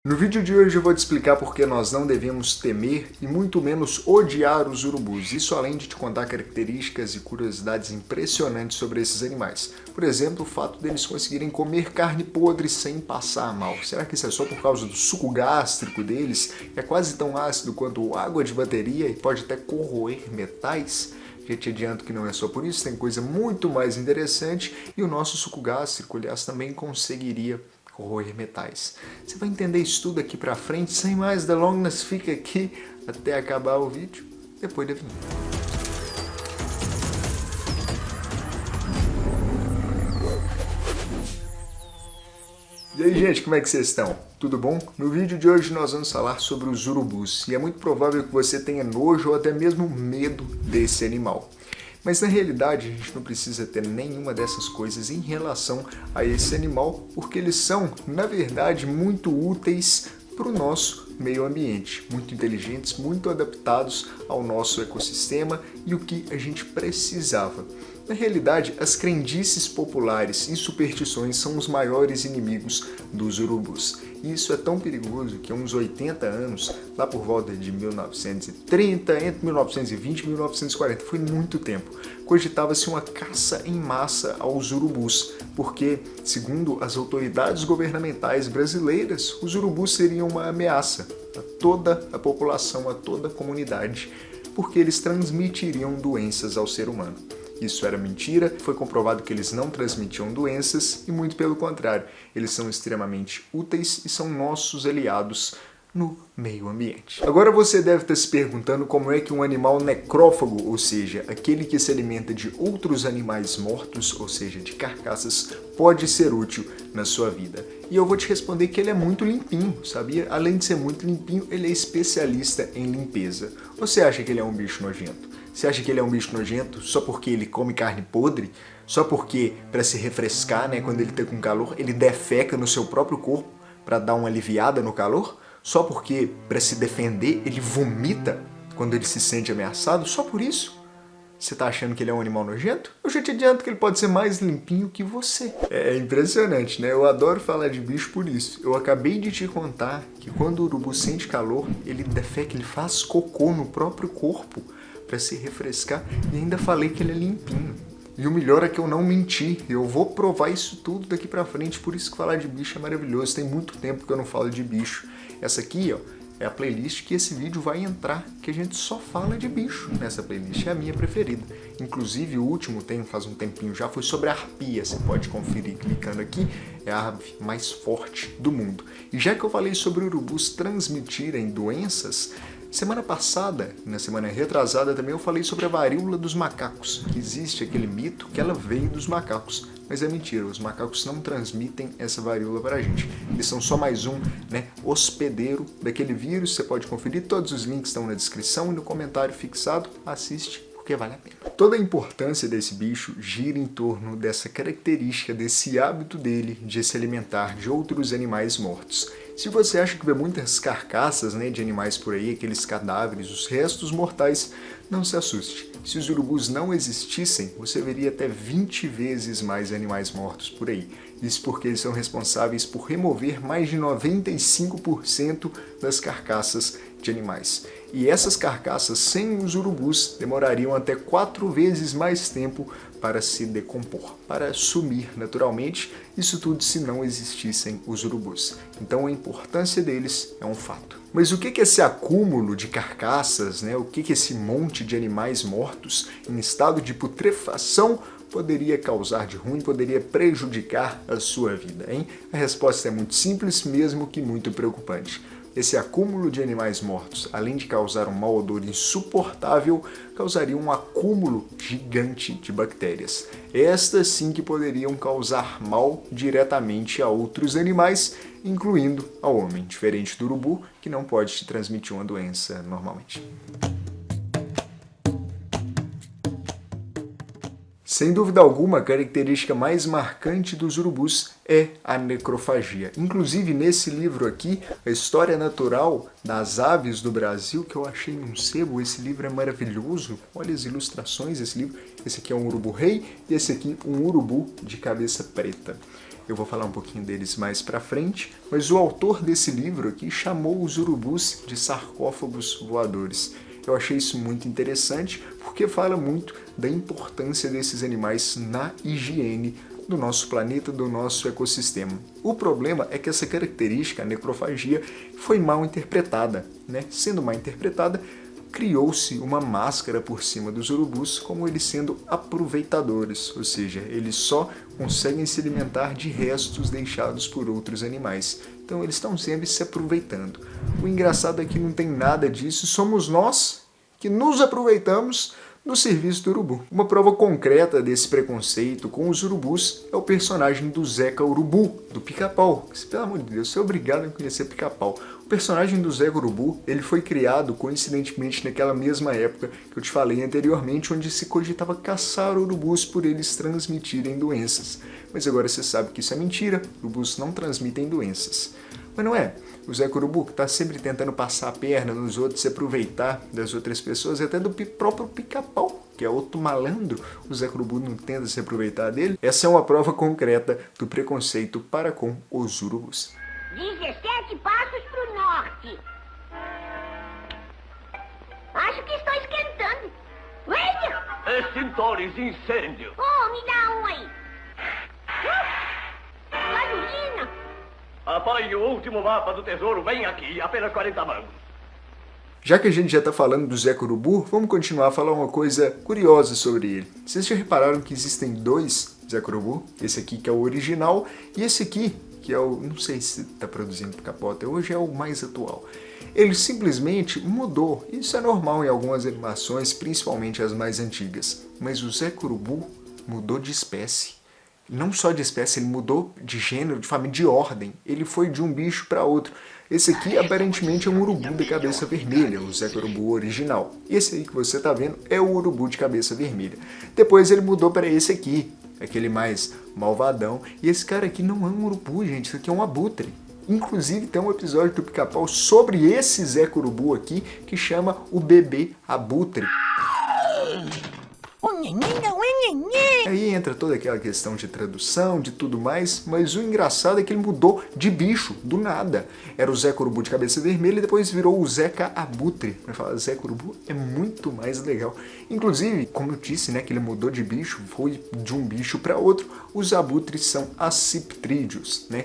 No vídeo de hoje eu vou te explicar por que nós não devemos temer e muito menos odiar os urubus. Isso além de te contar características e curiosidades impressionantes sobre esses animais. Por exemplo, o fato deles conseguirem comer carne podre sem passar mal. Será que isso é só por causa do suco gástrico deles? É quase tão ácido quanto água de bateria e pode até corroer metais? Já te adianto que não é só por isso, tem coisa muito mais interessante e o nosso suco gástrico, aliás, também conseguiria corroer metais. Você vai entender isso tudo aqui pra frente, sem mais delongas, fica aqui até acabar o vídeo, depois da vinheta. E aí, gente, como é que vocês estão? Tudo bom? No vídeo de hoje nós vamos falar sobre os urubus, e é muito provável que você tenha nojo ou até mesmo medo desse animal. Mas na realidade a gente não precisa ter nenhuma dessas coisas em relação a esse animal, porque eles são, na verdade, muito úteis para o nosso meio ambiente, muito inteligentes, muito adaptados ao nosso ecossistema e o que a gente precisava. Na realidade, as crendices populares e superstições são os maiores inimigos dos urubus. E isso é tão perigoso que há uns 80 anos, lá por volta de 1930, entre 1920 e 1940, foi muito tempo, cogitava-se uma caça em massa aos urubus, porque, segundo as autoridades governamentais brasileiras, os urubus seriam uma ameaça a toda a população, a toda a comunidade, porque eles transmitiriam doenças ao ser humano. Isso era mentira, foi comprovado que eles não transmitiam doenças e muito pelo contrário, eles são extremamente úteis e são nossos aliados no meio ambiente. Agora você deve estar se perguntando como é que um animal necrófago, ou seja, aquele que se alimenta de outros animais mortos, ou seja, de carcaças, pode ser útil na sua vida. E eu vou te responder que ele é muito limpinho, sabia? Além de ser muito limpinho, ele é especialista em limpeza. Você acha que ele é um bicho nojento? Você acha que ele é um bicho nojento só porque ele come carne podre? Só porque, para se refrescar, né, quando ele está com calor, ele defeca no seu próprio corpo para dar uma aliviada no calor? Só porque, para se defender, ele vomita quando ele se sente ameaçado? Só por isso? Você tá achando que ele é um animal nojento? Eu já te adianto que ele pode ser mais limpinho que você. É impressionante, né? Eu adoro falar de bicho por isso. Eu acabei de te contar que quando o urubu sente calor, ele defeca, ele faz cocô no próprio corpo para se refrescar e ainda falei que ele é limpinho. E o melhor é que eu não menti, eu vou provar isso tudo daqui pra frente, por isso que falar de bicho é maravilhoso. Tem muito tempo que eu não falo de bicho. Essa aqui, ó, é a playlist que esse vídeo vai entrar, que a gente só fala de bicho nessa playlist, é a minha preferida. Inclusive o último, faz um tempinho já, foi sobre a arpia, você pode conferir clicando aqui, é a ave mais forte do mundo. E já que eu falei sobre urubus transmitirem doenças, semana passada, na semana retrasada também, eu falei sobre a varíola dos macacos, que existe aquele mito que ela veio dos macacos. Mas é mentira, os macacos não transmitem essa varíola para a gente. Eles são só mais um, hospedeiro daquele vírus. Você pode conferir, todos os links estão na descrição e no comentário fixado. Assiste, porque vale a pena. Toda a importância desse bicho gira em torno dessa característica, desse hábito dele de se alimentar de outros animais mortos. Se você acha que vê muitas carcaças de animais por aí, aqueles cadáveres, os restos mortais, não se assuste. Se os urubus não existissem, você veria até 20 vezes mais animais mortos por aí. Isso porque eles são responsáveis por remover mais de 95% das carcaças de animais. E essas carcaças, sem os urubus, demorariam até 4 vezes mais tempo para se decompor, para sumir naturalmente, isso tudo se não existissem os urubus. Então a importância deles é um fato. Mas o que é esse acúmulo de carcaças, o que é esse monte de animais mortos em estado de putrefação poderia causar de ruim, poderia prejudicar a sua vida, hein? A resposta é muito simples, mesmo que muito preocupante. Esse acúmulo de animais mortos, além de causar um mau odor insuportável, causaria um acúmulo gigante de bactérias. Estas sim que poderiam causar mal diretamente a outros animais, incluindo ao homem, diferente do urubu, que não pode te transmitir uma doença normalmente. Sem dúvida alguma, a característica mais marcante dos urubus é a necrofagia. Inclusive, nesse livro aqui, A História Natural das Aves do Brasil, que eu achei num sebo, esse livro é maravilhoso. Olha as ilustrações desse livro. Esse aqui é um urubu-rei e esse aqui um urubu de cabeça preta. eu vou falar um pouquinho deles mais pra frente, mas o autor desse livro aqui chamou os urubus de sarcófagos voadores. Eu achei isso muito interessante porque fala muito da importância desses animais na higiene do nosso planeta, do nosso ecossistema. O problema é que essa característica, a necrofagia, foi mal interpretada, né? Sendo mal interpretada, criou-se uma máscara por cima dos urubus como eles sendo aproveitadores, ou seja, eles só conseguem se alimentar de restos deixados por outros animais. Então eles estão sempre se aproveitando. O engraçado é que não tem nada disso, somos nós que nos aproveitamos no serviço do urubu. Uma prova concreta desse preconceito com os urubus é o personagem do Zeca Urubu, do Pica-Pau. Pelo amor de Deus, você é obrigado a conhecer Pica-Pau. O personagem do Zeca Urubu, ele foi criado coincidentemente naquela mesma época que eu te falei anteriormente, onde se cogitava caçar urubus por eles transmitirem doenças. Mas agora você sabe que isso é mentira, urubus não transmitem doenças. Mas não é. O Zeca Urubu, que está sempre tentando passar a perna nos outros, se aproveitar das outras pessoas, e até do próprio Pica-Pau, que é outro malandro, o Zeca Urubu não tenta se aproveitar dele. Essa é uma prova concreta do preconceito para com os urubus. 17 passos pro norte. Acho que estou esquentando. Venha! Extintores de incêndio. Oh, me dá um aí. Gasolina. Apanhe o último mapa do tesouro bem aqui, apenas 40 mangos. Já que a gente já está falando do Zeca Urubu, vamos continuar a falar uma coisa curiosa sobre ele. Vocês já repararam que existem dois Zeca Urubu? Esse aqui que é o original e esse aqui que é o... não sei se está produzindo capota, hoje é o mais atual. Ele simplesmente mudou. Isso é normal em algumas animações, principalmente as mais antigas. Mas o Zeca Urubu mudou de espécie. Não só de espécie, ele mudou de gênero, de família, de ordem. Ele foi de um bicho para outro. Esse aqui, aparentemente, é um urubu de cabeça vermelha, o Zeca Urubu original. E esse aí que você está vendo é o urubu de cabeça vermelha. Depois ele mudou para esse aqui, aquele mais malvadão. E esse cara aqui não é um urubu, gente, isso aqui é um abutre. Inclusive tem um episódio do Pica-Pau sobre esse Zeca Urubu aqui, que chama o bebê abutre. Aí entra toda aquela questão de tradução, de tudo mais, mas o engraçado é que ele mudou de bicho, do nada. Era o Zeca Urubu de cabeça vermelha e depois virou o Zeca Abutre. Pra falar, Zeca Urubu é muito mais legal. Inclusive, como eu disse, né, que ele mudou de bicho, foi de um bicho para outro, os abutres são aciptrídeos, né?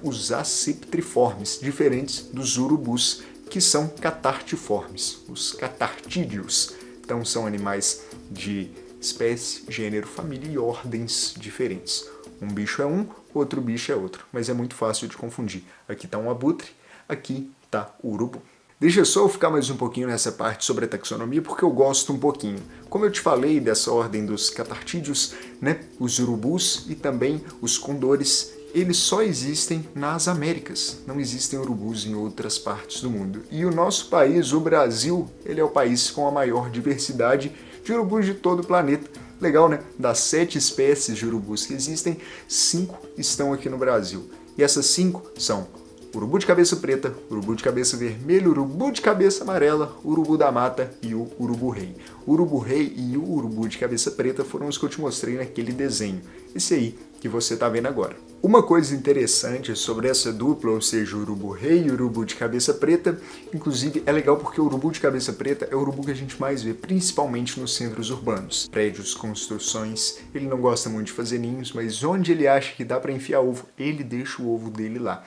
Os aciptriformes, diferentes dos urubus, que são catartiformes, os catartídeos. Então são animais de espécie, gênero, família e ordens diferentes. Um bicho é um, outro bicho é outro, mas é muito fácil de confundir. Aqui está um abutre, aqui está o urubu. Deixa só eu ficar mais um pouquinho nessa parte sobre a taxonomia, porque eu gosto um pouquinho. Como eu te falei dessa ordem dos catartídeos, né, os urubus e também os condores, eles só existem nas Américas, não existem urubus em outras partes do mundo. E o nosso país, o Brasil, ele é o país com a maior diversidade de urubus de todo o planeta. Legal, né? Das 7 espécies de urubus que existem, 5 estão aqui no Brasil. E essas 5 são urubu de cabeça preta, urubu de cabeça vermelha, urubu de cabeça amarela, urubu da mata e o urubu-rei. O urubu-rei e o urubu de cabeça preta foram os que eu te mostrei naquele desenho. Esse aí que você está vendo agora. Uma coisa interessante sobre essa dupla, ou seja, o urubu-rei e o urubu de cabeça preta, inclusive é legal porque o urubu de cabeça preta é o urubu que a gente mais vê, principalmente nos centros urbanos. Prédios, construções, ele não gosta muito de fazer ninhos, mas onde ele acha que dá para enfiar ovo, ele deixa o ovo dele lá.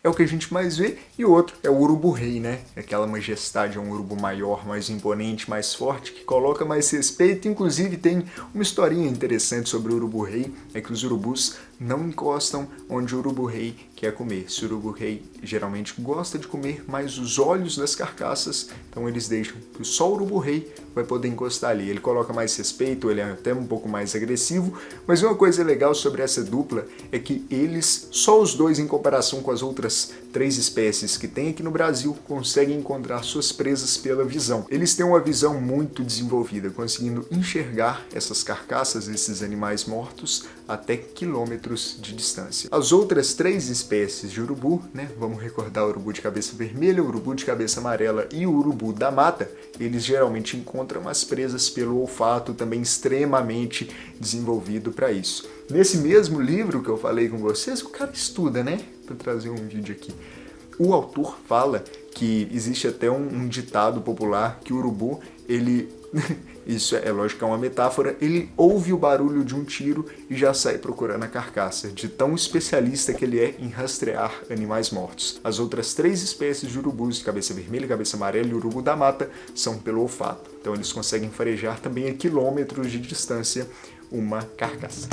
É o que a gente mais vê, e o outro é o urubu-rei, né? Aquela majestade, é um urubu maior, mais imponente, mais forte, que coloca mais respeito. Inclusive tem uma historinha interessante sobre o urubu-rei, é que os urubus não encostam onde o urubu-rei quer comer. Se o urubu-rei geralmente gosta de comer mais os olhos das carcaças, então eles deixam que só o urubu-rei vai poder encostar ali. Ele coloca mais respeito, ele é até um pouco mais agressivo, mas uma coisa legal sobre essa dupla é que eles, só os dois em comparação com as outras 3 espécies que tem aqui no Brasil, conseguem encontrar suas presas pela visão. Eles têm uma visão muito desenvolvida, conseguindo enxergar essas carcaças, esses animais mortos, até quilômetros de distância. As outras 3 espécies de urubu, né, vamos recordar o urubu de cabeça vermelha, o urubu de cabeça amarela e o urubu da mata, eles geralmente encontram as presas pelo olfato, também extremamente desenvolvido para isso. Nesse mesmo livro que eu falei com vocês, o cara estuda, né? Para trazer um vídeo aqui. O autor fala que existe até um ditado popular que o urubu, ele... Isso é lógico que é uma metáfora, ele ouve o barulho de um tiro e já sai procurando a carcaça, de tão especialista que ele é em rastrear animais mortos. As outras 3 espécies de urubus, de cabeça vermelha, cabeça amarela e urubu da mata, são pelo olfato. Então eles conseguem farejar também a quilômetros de distância uma carcaça.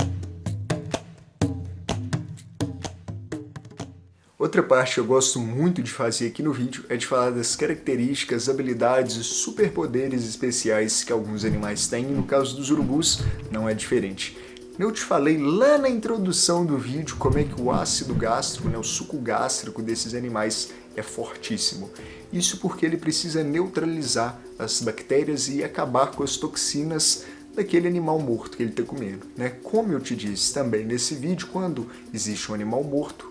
Outra parte que eu gosto muito de fazer aqui no vídeo é de falar das características, habilidades e superpoderes especiais que alguns animais têm, e no caso dos urubus não é diferente. Eu te falei lá na introdução do vídeo como é que o ácido gástrico, o suco gástrico desses animais é fortíssimo. Isso porque ele precisa neutralizar as bactérias e acabar com as toxinas daquele animal morto que ele está comendo, né? Como eu te disse também nesse vídeo, quando existe um animal morto,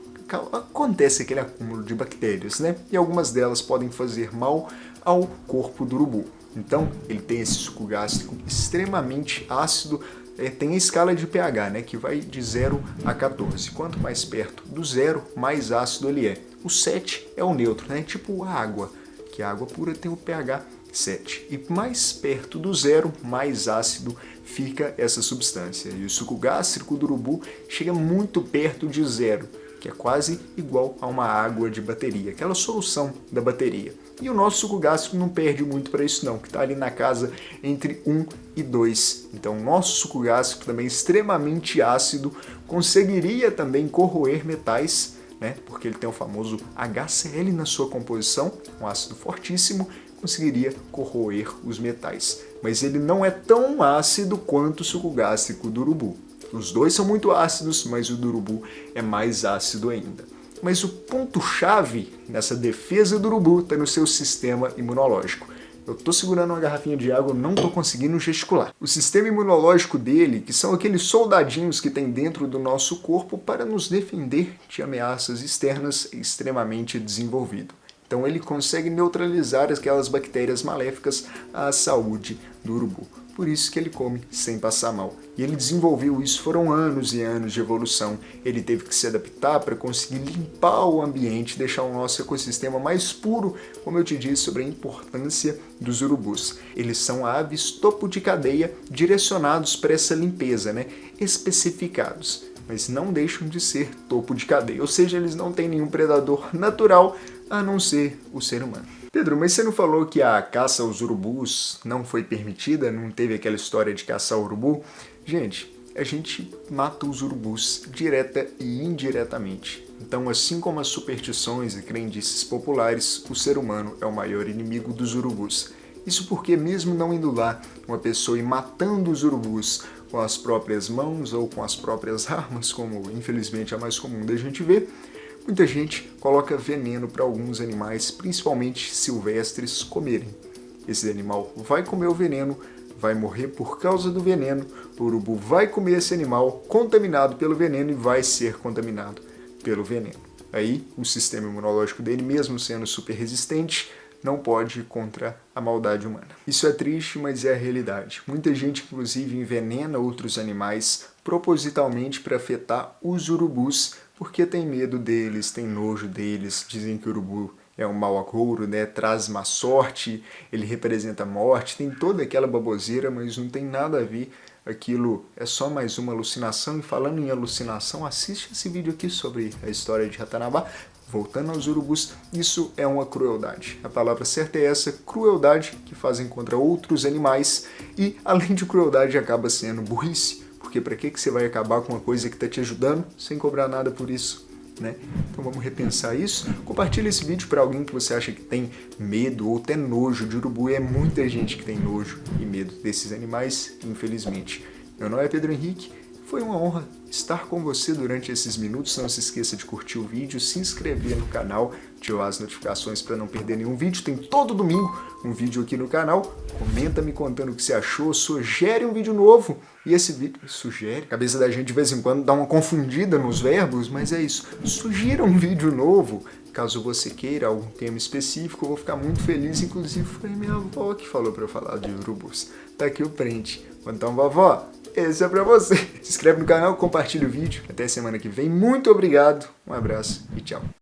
acontece aquele acúmulo de bactérias, né? E algumas delas podem fazer mal ao corpo do urubu. Então, ele tem esse suco gástrico extremamente ácido, tem a escala de pH, né? Que vai de 0 a 14. Quanto mais perto do 0, mais ácido ele é. O 7 é o neutro, né? Tipo a água, que a água pura tem o pH 7. E mais perto do 0, mais ácido fica essa substância. E o suco gástrico do urubu chega muito perto de 0. Que é quase igual a uma água de bateria, aquela solução da bateria. E o nosso suco gástrico não perde muito para isso não, que está ali na casa entre 1 e 2. Então o nosso suco gástrico também extremamente ácido, conseguiria também corroer metais, né? Porque ele tem o famoso HCl na sua composição, um ácido fortíssimo, conseguiria corroer os metais. Mas ele não é tão ácido quanto o suco gástrico do urubu. Os dois são muito ácidos, mas o do urubu é mais ácido ainda. Mas o ponto-chave nessa defesa do urubu está no seu sistema imunológico. Eu estou segurando uma garrafinha de água, não estou conseguindo gesticular. O sistema imunológico dele, que são aqueles soldadinhos que tem dentro do nosso corpo para nos defender de ameaças externas, é extremamente desenvolvido. Então ele consegue neutralizar aquelas bactérias maléficas à saúde do urubu. Por isso que ele come sem passar mal. E ele desenvolveu isso, foram anos e anos de evolução. Ele teve que se adaptar para conseguir limpar o ambiente, deixar o nosso ecossistema mais puro, como eu te disse sobre a importância dos urubus. Eles são aves topo de cadeia direcionados para essa limpeza, né? Especificados, mas não deixam de ser topo de cadeia, ou seja, eles não têm nenhum predador natural a não ser o ser humano. Pedro, mas você não falou que a caça aos urubus não foi permitida? Não teve aquela história de caçar urubu? Gente, a gente mata os urubus direta e indiretamente. Então, assim como as superstições e crendices populares, o ser humano é o maior inimigo dos urubus. Isso porque mesmo não indo lá, uma pessoa ir matando os urubus com as próprias mãos ou com as próprias armas, como infelizmente é mais comum da gente ver, muita gente coloca veneno para alguns animais, principalmente silvestres, comerem. Esse animal vai comer o veneno, vai morrer por causa do veneno, o urubu vai comer esse animal contaminado pelo veneno e vai ser contaminado pelo veneno. Aí o sistema imunológico dele, mesmo sendo super resistente, não pode ir contra a maldade humana. Isso é triste, mas é a realidade. Muita gente, inclusive, envenena outros animais propositalmente para afetar os urubus, porque tem medo deles, tem nojo deles, dizem que o urubu é um mau agouro, né? Traz má sorte, ele representa a morte, tem toda aquela baboseira, mas não tem nada a ver, aquilo é só mais uma alucinação. E falando em alucinação, assiste esse vídeo aqui sobre a história de Ratanabá. Voltando aos urubus, isso é uma crueldade. A palavra certa é essa, crueldade que fazem contra outros animais e, além de crueldade, acaba sendo burrice. Porque para que você vai acabar com uma coisa que está te ajudando sem cobrar nada por isso, né? Então vamos repensar isso. Compartilha esse vídeo para alguém que você acha que tem medo ou até nojo de urubu. E é muita gente que tem nojo e medo desses animais, infelizmente. Meu nome é Pedro Henrique. Foi uma honra estar com você durante esses minutos. Não se esqueça de curtir o vídeo, se inscrever no canal, ativar as notificações para não perder nenhum vídeo. Tem todo domingo um vídeo aqui no canal. Comenta me contando o que você achou, sugere um vídeo novo. E esse vídeo, sugere, a cabeça da gente de vez em quando dá uma confundida nos verbos, mas é isso. Sugira um vídeo novo, caso você queira algum tema específico, eu vou ficar muito feliz. Inclusive foi minha avó que falou para eu falar de urubus. Tá aqui o print. Então, vovó, esse é pra você. Se inscreve no canal, compartilha o vídeo. Até semana que vem. Muito obrigado, um abraço e tchau.